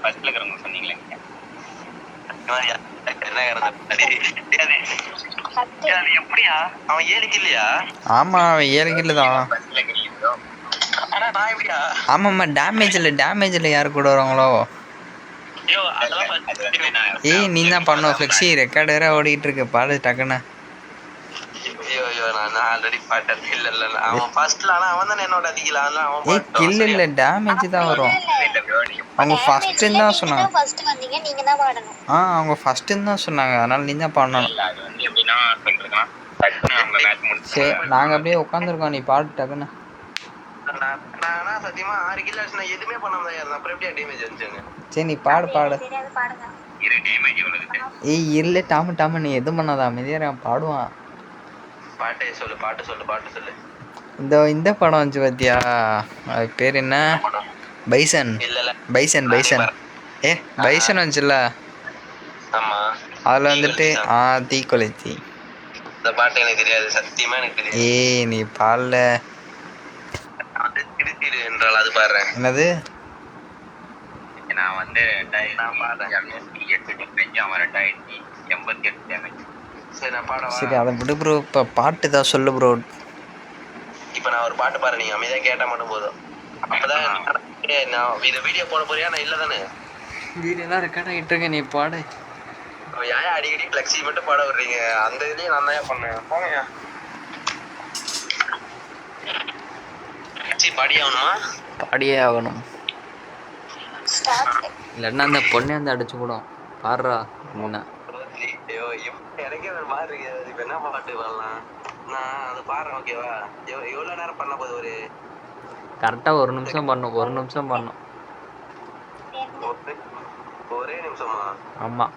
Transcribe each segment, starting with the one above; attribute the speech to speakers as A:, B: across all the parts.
A: ஃபர்ஸ்ட்ல இருக்கிறவங்க சொன்னீங்களே எப்படியா அவன் 7 கில்லையா? ஆமா அவன் 7 கில்லு தான். ஆமாம்மா டேமேஜில் யார் கூட வராங்களோ? ஏய் நீ தான் பண்ணும் ஃப்ளெக்ஸி ரெக்கார்டு வேற ஓடிட்டு இருக்கு பாடு டக்குன்னு. ஏய் கில் இல்ல டேமேஜ் தான் வரும். அவங்க ஃபர்ஸ்ட் தான் சொன்னாங்க. அவங்க ஃபர்ஸ்ட் தான் சொன்னாங்க அதனால நீ தான் பண்ணணும். சரி நாங்க அப்படியே உட்காந்துருக்கோம் நீ பாடு டக்குன்னு. சத்தியமா 6 கில் அடிச்சு நான் எதுவுமே பண்ணாம தான் அப்புறம் எப்படி டேமேஜ் வந்துச்சுங்க. சரி நீ பாடு. ஏய் இல்ல டாம நீ எதுவும் பண்ணாத அமைதியா பாடுவான். பாட்டு சொல்லு. இந்த படம் வந்துச்சு பாத்தியா? அது பேர் என்ன? பைசன். ஏ பைசன் வந்துச்சுல்ல. ஆமா அதுல வந்துட்டு தீக்கொளுத்தி இந்த பாட்டு எனக்கு தெரியாது சத்தியமா எனக்கு தெரியாது. ஏய் நீ பாடல என்றால் அது பாடுறேன். என்னது? நான் வந்து 2088 சரி அதை விடு ப்ரோ. இப்போ பாட்டு தான் சொல்லு ப்ரோ. இப்போ நான் ஒரு பாட்டு பாரு நீங்க அமைதியாக கேட்டால் மட்டும் போதும். அப்பதான் நான் இதை வீடியோ போட போறியா? நான் இல்லை தானே வீடியோலாம் ரெக்கார்ட் ஆகிட்டு இருக்கேன். நீ பாடு. ஏன் அடிக்கடி ஃப்ளெக்ஸி மட்டும் பாட விடுறீங்க? அந்த இதுலேயே நான் தான் பண்ணேன். போங்கயா பாடியே ஆகணும் இல்லைன்னா அந்த பொண்ணே அந்த அடிச்சு கூடும். பாடுறா என்ன எனக்கே ஒரு மாதிரி இருக்கு. இப்போ என்ன பாட்டு பாடலாம்? நான் அது பாடுறேன் ஓகேவா? எவ்வளோ நேரம் பண்ண போது? ஒரு கரெக்டாக 1 நிமிஷம் பண்ணும். 1 நிமிஷம் பண்ணும். ஒரே நிமிஷமா? ஆமாம்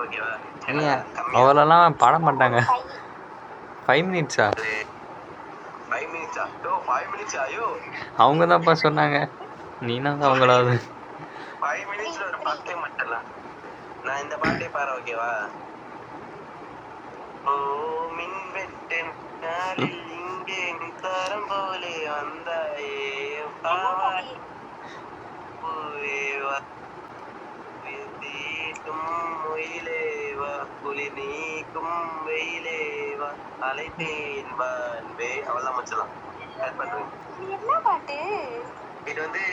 A: ஓகேவா? அவ்வளோலாம் பாட மாட்டாங்க. 5 மினிட்ஸா? 5 மினிட்ஸா? 5 மினிட்ஸா? ஐயோ அவங்க தான்ப்பா சொன்னாங்க. நீனா தான் அவங்களாவது 5 மினிட்ஸ்ல ஒரு பாட்டே மட்டும்லாம். நான் இந்த பாட்டே பாரு ஓகேவா? ஓ மின் வெட்டு நாளில் இங்கே தரம் போலே வந்தாயே முயிலேவா குளிர் நீக்கும் வெயிலேவா அலைத்தேன் வான்பே. அவள்தான் மச்சலாம். இது வந்து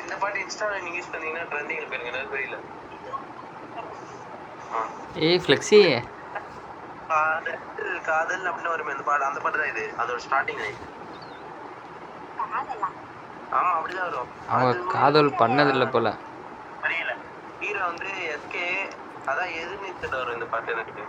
A: இந்த பாட்டு இன்ஸ்டால நீங்க யூஸ் பண்ணீங்கன்னா ட்ரெண்டிங்ல போயிருங்க. எனக்கு தெரியல. ஏய் ஃப்ளெக்ஸி காதல் அப்படின்னு வருமே அந்த பாட்டு. அந்த பாட்டு தான் இது. அதோட ஸ்டார்டிங் லைன். ஆமா அப்படிதான் வரும். அவங்க காதல் பண்ணதில்லை போல. புரியல. ஹீரோ வந்து எஸ்கே அதான் எதிர்நீச்சல் வரும் இந்த பாட்டு எனக்கு.